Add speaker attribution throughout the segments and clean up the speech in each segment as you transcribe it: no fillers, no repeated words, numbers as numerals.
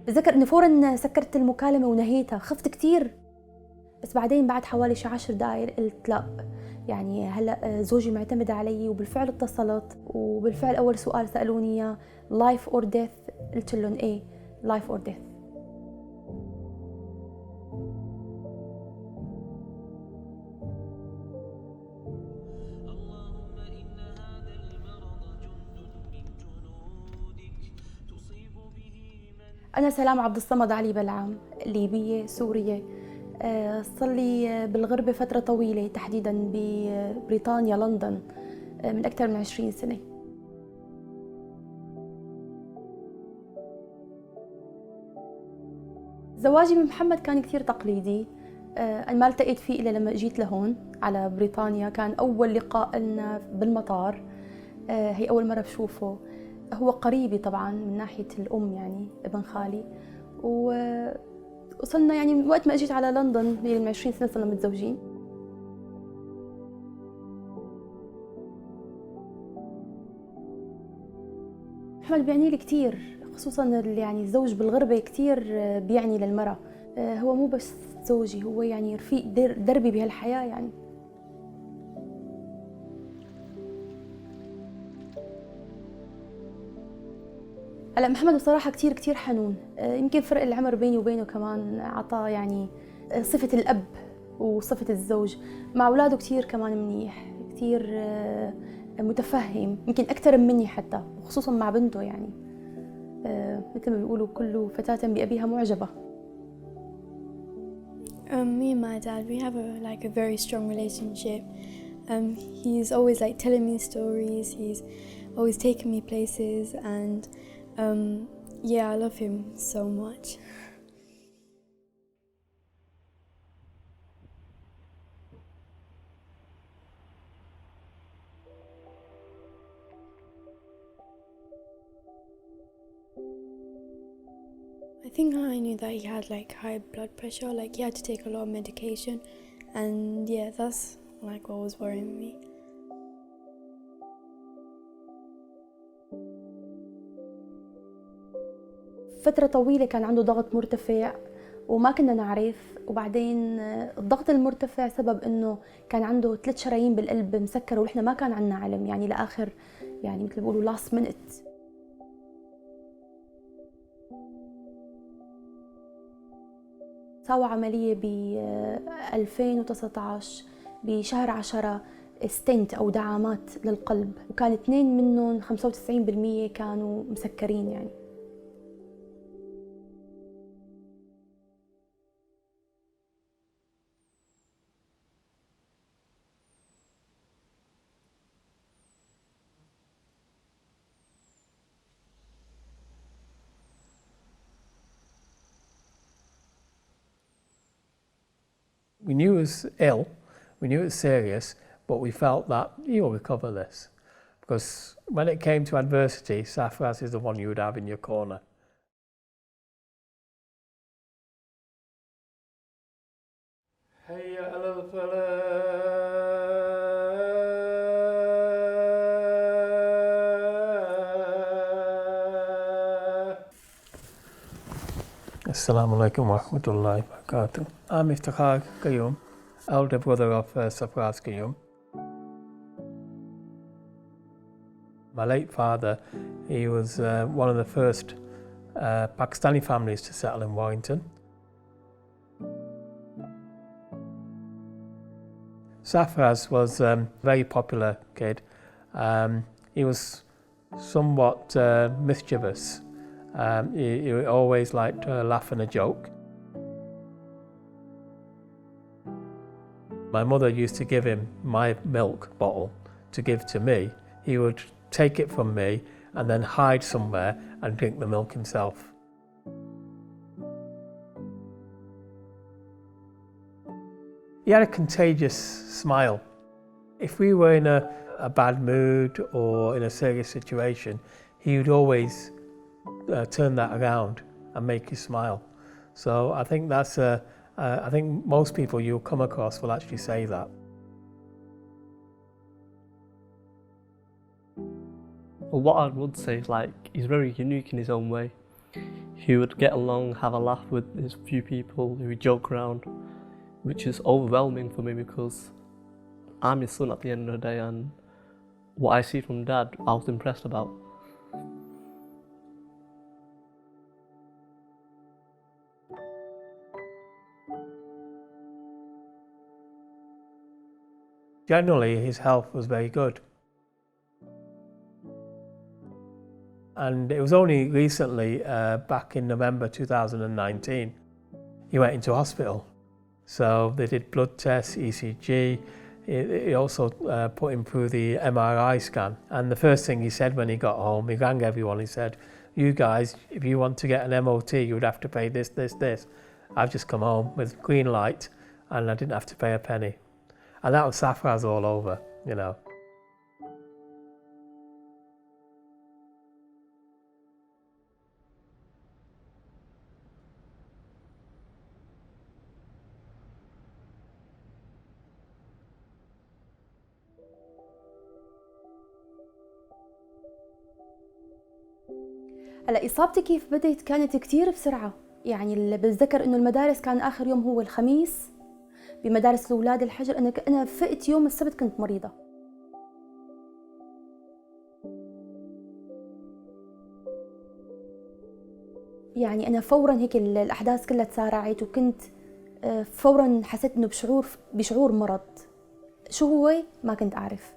Speaker 1: بتذكر إني فوراً سكرت المكالمة ونهيتها، خفت كتير. بس بعدين بعد حوالي 10 دقايق قلت لا، يعني هلأ زوجي معتمد علي، وبالفعل اتصلت، وبالفعل أول سؤال سألوني إياه life or death، قلت لهم إيه life or death. أنا سلام عبد الصمد علي بلعام، ليبية سورية. صار لي بالغربة فترة طويلة، تحديداً ببريطانيا لندن، من أكثر من 20 سنة. زواجي من محمد كان كثير تقليدي. أنا ما التقيت فيه إلا لما جيت لهون على بريطانيا، كان أول لقاء لنا بالمطار. هي أول مرة بشوفه. هو قريبي طبعاً من ناحية الأم، يعني ابن خالي. وصلنا يعني من وقت ما اجيت على لندن من 20 سنة صرنا متزوجين. محمد بيعني لي كثير، خصوصاً يعني الزوج بالغربة كثير بيعني للمرأة. هو مو بس زوجي، هو يعني رفيق دربي بهالحياة يعني. هلا محمد بصراحة كثير حنون. يمكن فرق العمر بيني وبينه كمان عطى يعني صفة الأب وصفة الزوج. مع أولاده كثير كمان منيح، كثير متفهم، يمكن أكثر مني حتى، وخصوصا مع بنته. يعني مثل ما بيقولوا كل فتاة بأبيها معجبة.
Speaker 2: Me and my dad, we have a very strong relationship. He's always telling me stories. He's always taking me places, and yeah, I love him so much. I think I knew that he had high blood pressure, he had to take a lot of medication, and yeah, that's what was worrying me.
Speaker 1: فترة طويلة كان عنده ضغط مرتفع وما كنا نعرف، وبعدين الضغط المرتفع سبب انه كان عنده 3 شرايين بالقلب مسكرة، ونحن ما كان عندنا علم يعني لاخر، يعني مثل بيقولوا last minute. سوى عملية ب 2019 بشهر 10، ستنت أو دعامات للقلب، وكان 2 منهم 95% كانوا مسكرين يعني.
Speaker 3: We knew he was ill, we knew it was serious, but we felt that he'll recover this. Because when it came to adversity, Safraz is the one you would have in your corner. هيا على الفلاح. Assalamu alaikum wa rahmatullahi wa barakatuh. I'm Iftikhar Qayyum, elder brother of Safraz Qayyum. My late father, he was one of the first Pakistani families to settle in Warrington. Safraz was a very popular kid. He was somewhat mischievous. He always liked to laugh and a joke. My mother used to give him my milk bottle to give to me. He would take it from me and then hide somewhere and drink the milk himself. He had a contagious smile. If we were in a bad mood or in a serious situation, he would always turn that around and make you smile. So I think that's I think most people you'll come across will actually say that.
Speaker 4: Well, what I would say is he's very unique in his own way. He would get along, have a laugh with his few people, he would joke around, which is overwhelming for me because I'm his son at the end of the day, and what I see from Dad, I was impressed about.
Speaker 3: Generally, his health was very good. And it was only recently, back in November 2019, he went into hospital. So they did blood tests, ECG. It also put him through the MRI scan. And the first thing he said when he got home, he rang everyone, he said, "You guys, if you want to get an MOT, you would have to pay this, this, this. I've just come home with green light and I didn't have to pay a penny." And that was Safraz all over, you know.
Speaker 1: هلا إصابتي كيف بدت كانت كتير بسرعة. يعني اللي بتذكر إنه المدارس كان آخر يوم هو الخميس بمدارس الأولاد الحجر. أنا فقت يوم السبت كنت مريضة. يعني أنا فوراً هيك الأحداث كلها تسارعت، وكنت فوراً حسيت إنه بشعور مرض. شو هو ما كنت أعرف.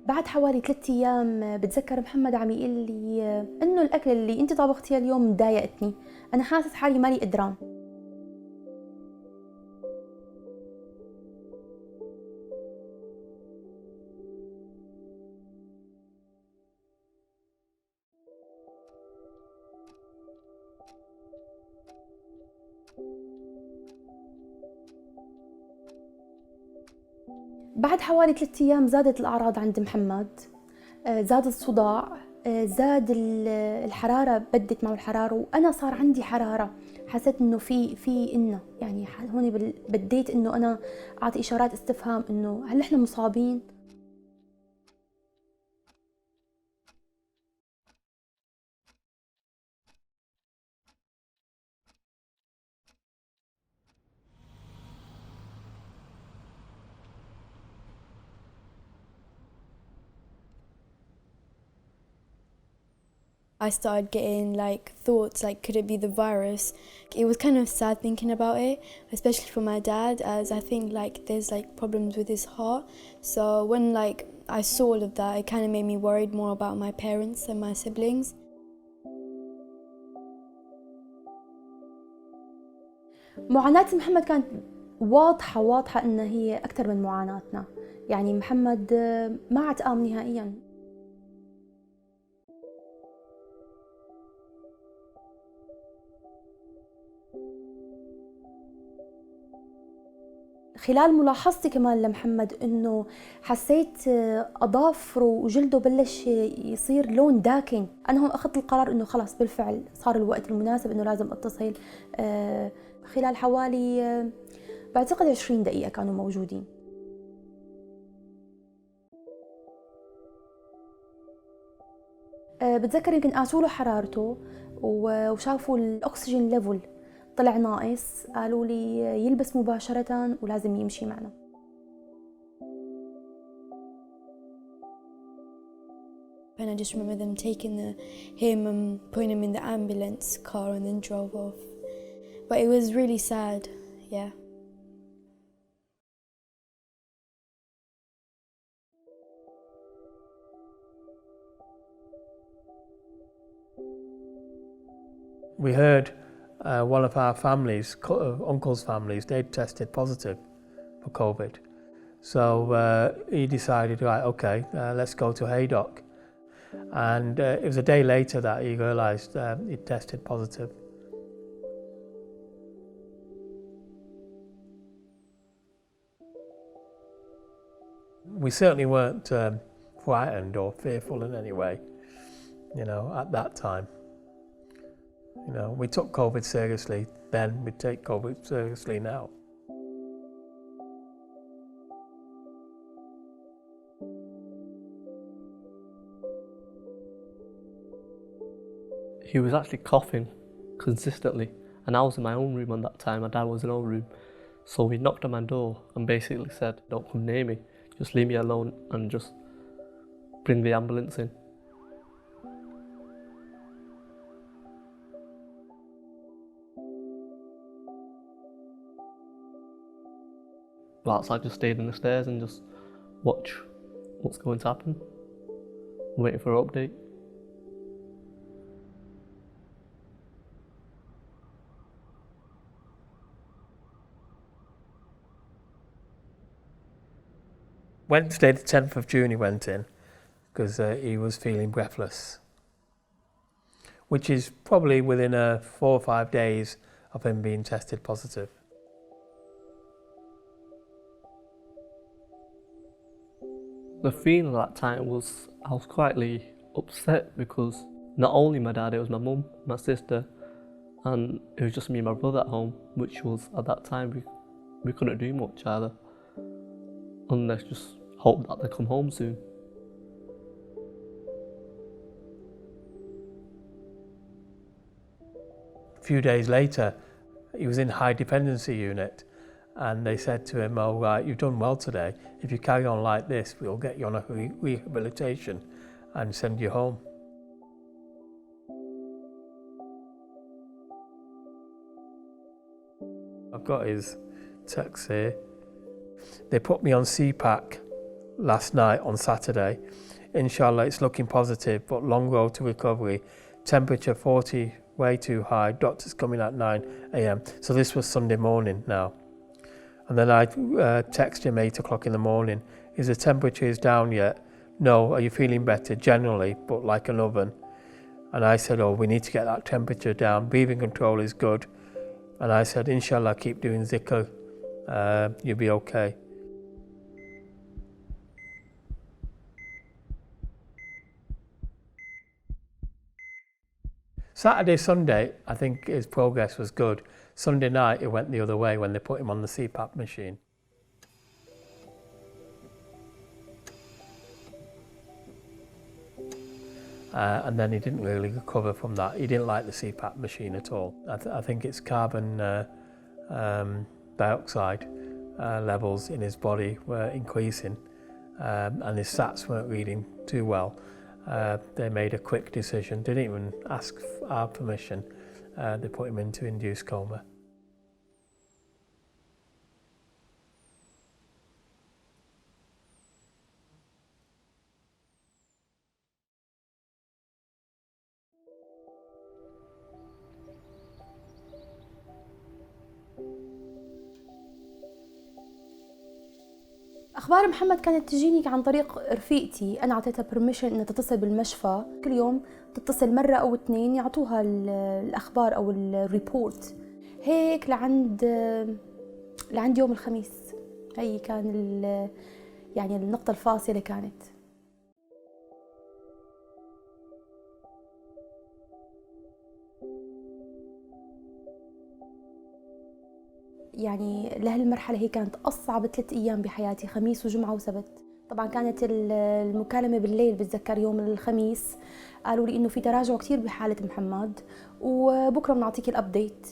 Speaker 1: بعد حوالي 3 أيام بتذكر محمد عم يقول لي إنه الأكل اللي أنت طبختيه اليوم مضايقتني، أنا حاسس حالي مالي قدران. بعد حوالي 3 أيام زادت الأعراض عند محمد، زاد الصداع، زاد الحرارة، بدت معه الحرارة، وأنا صار عندي حرارة. حسيت إنه في يعني هون بديت إنه أنا أعطي إشارات استفهام إنه هل إحنا مصابين؟
Speaker 2: I started getting like thoughts like, could it be the virus? It was kind of sad thinking about it, especially for my dad, as I think like there's like problems with his heart. So when like I saw all of that, it kind of made me worried more about my parents and my siblings.
Speaker 1: معاناة محمد كانت واضحة إن هي أكثر من معاناتنا. يعني محمد ما عاد قام نهائياً. خلال ملاحظتي كمان لمحمد إنه حسيت أظافره وجلده بلش يصير لون داكن. أنا هون أخذت القرار إنه خلاص بالفعل صار الوقت المناسب إنه لازم أتصل. خلال حوالي بعتقد 20 دقيقة كانوا موجودين. بتذكر يمكن قاسوا له حرارته وشافوا الأكسجين ليفل طلع ناقص، قالوا لي يلبس مباشرة ولازم يمشي معنا.
Speaker 2: And I just remember them taking him and putting him in the ambulance car and then drove off. But it was really sad, yeah.
Speaker 3: We heard one of our families, uncle's families, they'd tested positive for COVID. So he decided, right, okay, let's go to Haydock. And it was a day later that he realised he'd tested positive. We certainly weren't frightened or fearful in any way, you know, at that time. You know, we took COVID seriously then, we take COVID seriously now.
Speaker 4: he was actually coughing consistently, and I was in my own room at that time. My dad was in our room, so he knocked on my door and basically said, "Don't come near me, just leave me alone and just bring the ambulance in." Well, so I just stayed in the stairs and just watch what's going to happen, waiting for an update.
Speaker 3: Wednesday the 10th of June he went in because he was feeling breathless, which is probably within 4 or 5 days of him being tested positive.
Speaker 4: The feeling at that time was, I was quietly upset because not only my dad, it was my mum, my sister, and it was just me and my brother at home, which was, at that time, we couldn't do much either, unless just hope that they come home soon.
Speaker 3: A few days later, he was in high dependency unit, and they said to him, "Oh, right, you've done well today. If you carry on like this, we'll get you on a rehabilitation and send you home." I've got his text here. They put me on CPAC last night on Saturday. Inshallah, it's looking positive, but long road to recovery. Temperature 40, way too high. Doctor's coming at 9 a.m. So this was Sunday morning now. And then I text him 8 o'clock in the morning. Is the temperature down yet? No. Are you feeling better? Generally, but like an oven. And I said, oh, we need to get that temperature down. Breathing control is good. And I said, inshallah, keep doing zikr. You'll be okay. Saturday, Sunday, I think his progress was good. Sunday night, it went the other way when they put him on the CPAP machine. And then he didn't really recover from that. He didn't like the CPAP machine at all. I think it's carbon dioxide levels in his body were increasing, and his SATs weren't reading too well. They made a quick decision, didn't even ask our permission. They put him into induced coma.
Speaker 1: أخبار محمد كانت تجيني عن طريق رفيقتي. أنا أعطيتها برميشن إنها تتصل بالمشفى كل يوم، تتصل مرة أو 2 يعطوها الأخبار أو الريبورت هيك لعند يوم الخميس. هي كان يعني النقطة الفاصلة كانت. يعني لهالمرحلة هي كانت أصعب 3 أيام بحياتي، خميس وجمعة وسبت. طبعا كانت المكالمة بالليل، بتذكر يوم الخميس قالوا لي إنه في تراجع كتير بحالة محمد وبكرة بنعطيك الأبديت.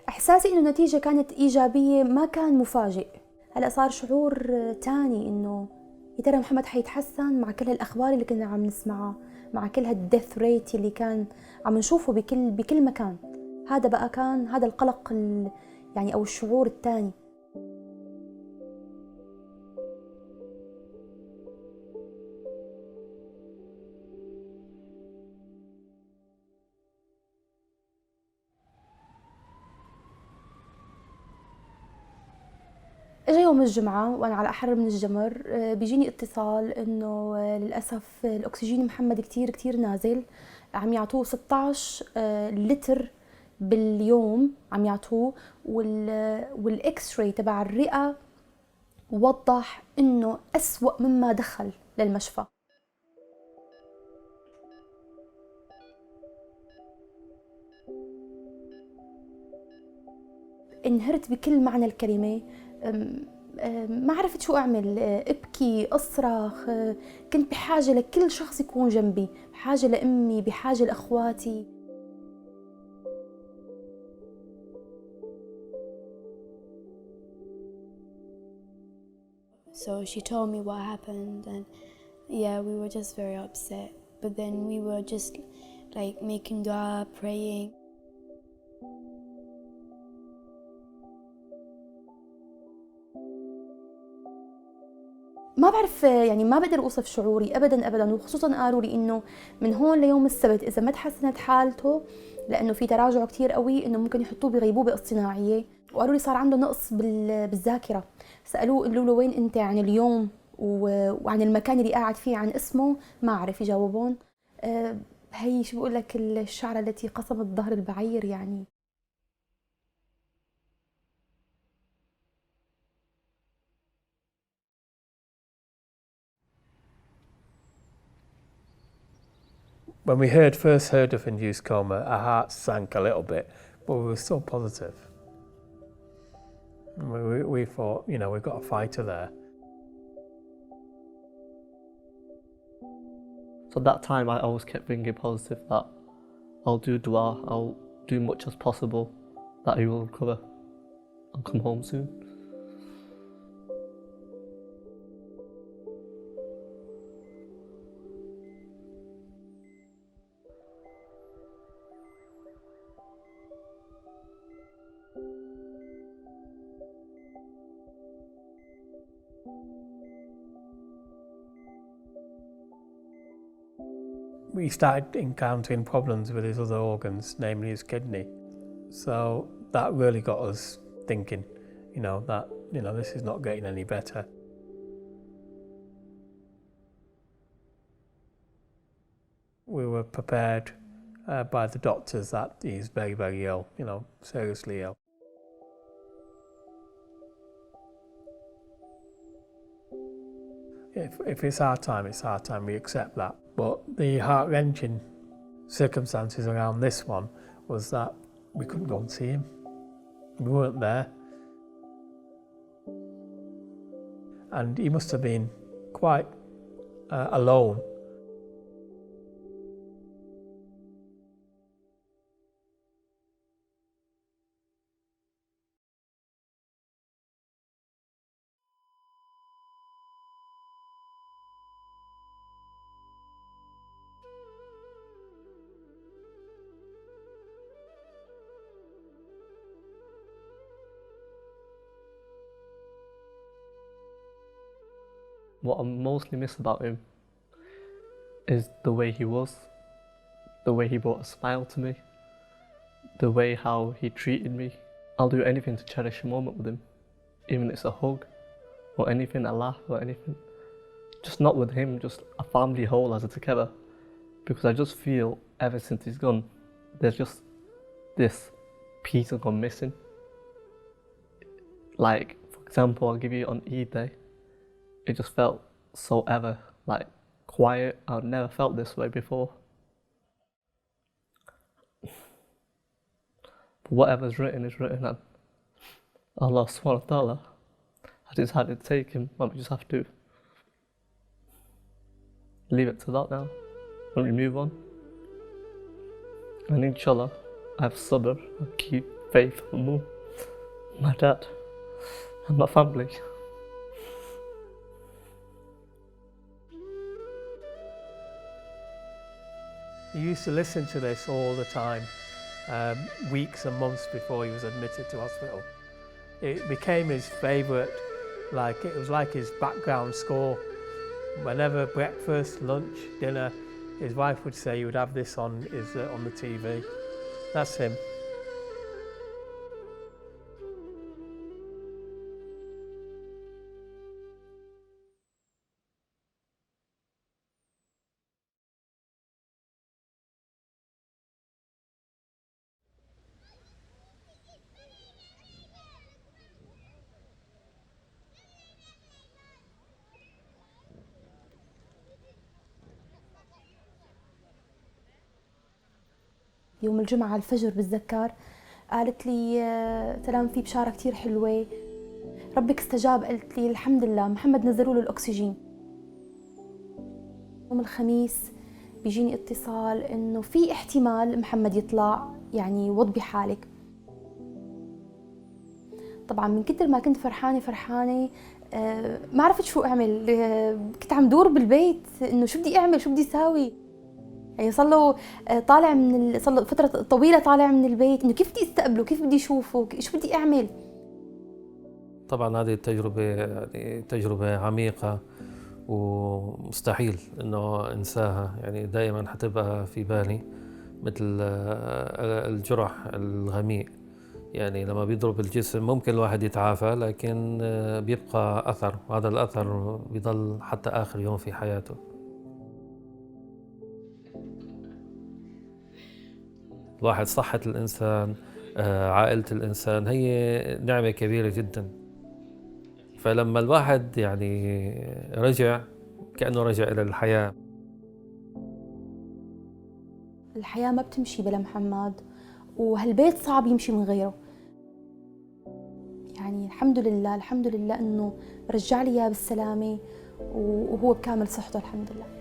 Speaker 1: إحساسي إنه النتيجة كانت إيجابية ما كان مفاجئ. هلأ صار شعور تاني إنه يا ترى محمد حيتحسن مع كل هالأخبار اللي كنا عم نسمعها، مع كل هالديث ريت اللي كان عم نشوفه بكل مكان. هذا بقى كان هذا القلق يعني أو الشعور الثاني. اجى يوم الجمعة وأنا على أحر من الجمر، بيجيني اتصال إنه للأسف الأكسجين محمد كتير نازل، عم يعطوه 16 لتر باليوم عم يعطوه، والإكس راي تبع الرئة وضح إنه أسوأ مما دخل للمشفى. انهرت بكل معنى الكلمة. ما عرفت شو أعمل، أبكي، أصرخ. كنت بحاجة لكل شخص يكون جنبي، بحاجة لأمي، بحاجة لأخواتي.
Speaker 2: So she told me what happened, and yeah, we were just very upset. But then we were just like making dua, praying.
Speaker 1: ما بعرف يعني، ما بقدر أوصف شعوري أبداً أبداً. وخصوصاً قالوا لي إنه من هون ليوم السبت إذا ما تحسنت حالته، لأنه في تراجع كتير قوي، إنه ممكن يحطوه بغيبوبة اصطناعية. وقالوا لي صار عنده نقص بالذاكرة. سألوه قالوا له وين أنت عن اليوم وعن المكان اللي قاعد فيه، عن اسمه، ما عرف يجاوبون. هي شو بقول لك، الشعرة التي قصمت ظهر البعير يعني.
Speaker 3: When we first heard of induced coma, our hearts sank a little bit, but we were still positive. We thought, you know, we've got a fighter there.
Speaker 4: So at that time I always kept thinking positive, that I'll do dua, I'll do much as possible, that he will recover and come home soon.
Speaker 3: We started encountering problems with his other organs, namely his kidney. So that really got us thinking, that this is not getting any better. We were prepared by the doctors that he's very, very ill, seriously ill. If it's our time, it's our time, we accept that. But the heart-wrenching circumstances around this one was that we couldn't go and see him. We weren't there. And he must have been quite alone.
Speaker 4: What I mostly miss about him is the way he was, the way he brought a smile to me, the way how he treated me. I'll do anything to cherish a moment with him, even if it's a hug or anything, a laugh or anything. Just not with him, just a family whole as a together. Because I just feel ever since he's gone, there's just this piece has gone missing. Like, for example, I'll give you on Eid Day, it just felt so quiet. I've never felt this way before. But whatever's written is written, and Allah subhanahu wa ta'ala has decided to take him, and we just have to leave it to that now, and we move on. And inshallah, I have sabr, I keep faith in my dad and my family.
Speaker 3: He used to listen to this all the time, weeks and months before he was admitted to hospital. It became his favourite, it was like his background score. Whenever breakfast, lunch, dinner, his wife would say he would have this on the TV. That's him.
Speaker 1: يوم الجمعة الفجر بتذكر قالت لي سلام، في بشارة كتير حلوة، ربك استجاب. قلت لي الحمد لله، محمد نزلوا له الأكسجين. يوم الخميس بيجيني اتصال إنه في احتمال محمد يطلع، يعني وضبي حالك. طبعا من كتر ما كنت فرحانة ما عرفت شو أعمل. كنت عم دور بالبيت إنه شو بدي أعمل، شو بدي أساوي. يعني صار له فترة طويلة طالع من البيت، إنه كيف بدي استقبله، كيف بدي أشوفه، شو بدي أعمل.
Speaker 5: طبعا هذه التجربة يعني تجربة عميقة ومستحيل إنه أنساها، يعني دائما حتبقى في بالي مثل الجرح الغميق. يعني لما بيضرب الجسم ممكن الواحد يتعافى، لكن بيبقى أثر، وهذا الأثر بيضل حتى آخر يوم في حياته. الواحد صحة الإنسان، عائلة الإنسان هي نعمة كبيرة جدا. فلما الواحد يعني رجع كأنه رجع إلى الحياة.
Speaker 1: الحياة ما بتمشي بلا محمد، وهالبيت صعب يمشي من غيره. يعني الحمد لله إنه رجع لي إياه بالسلامة، وهو بكامل صحته الحمد لله.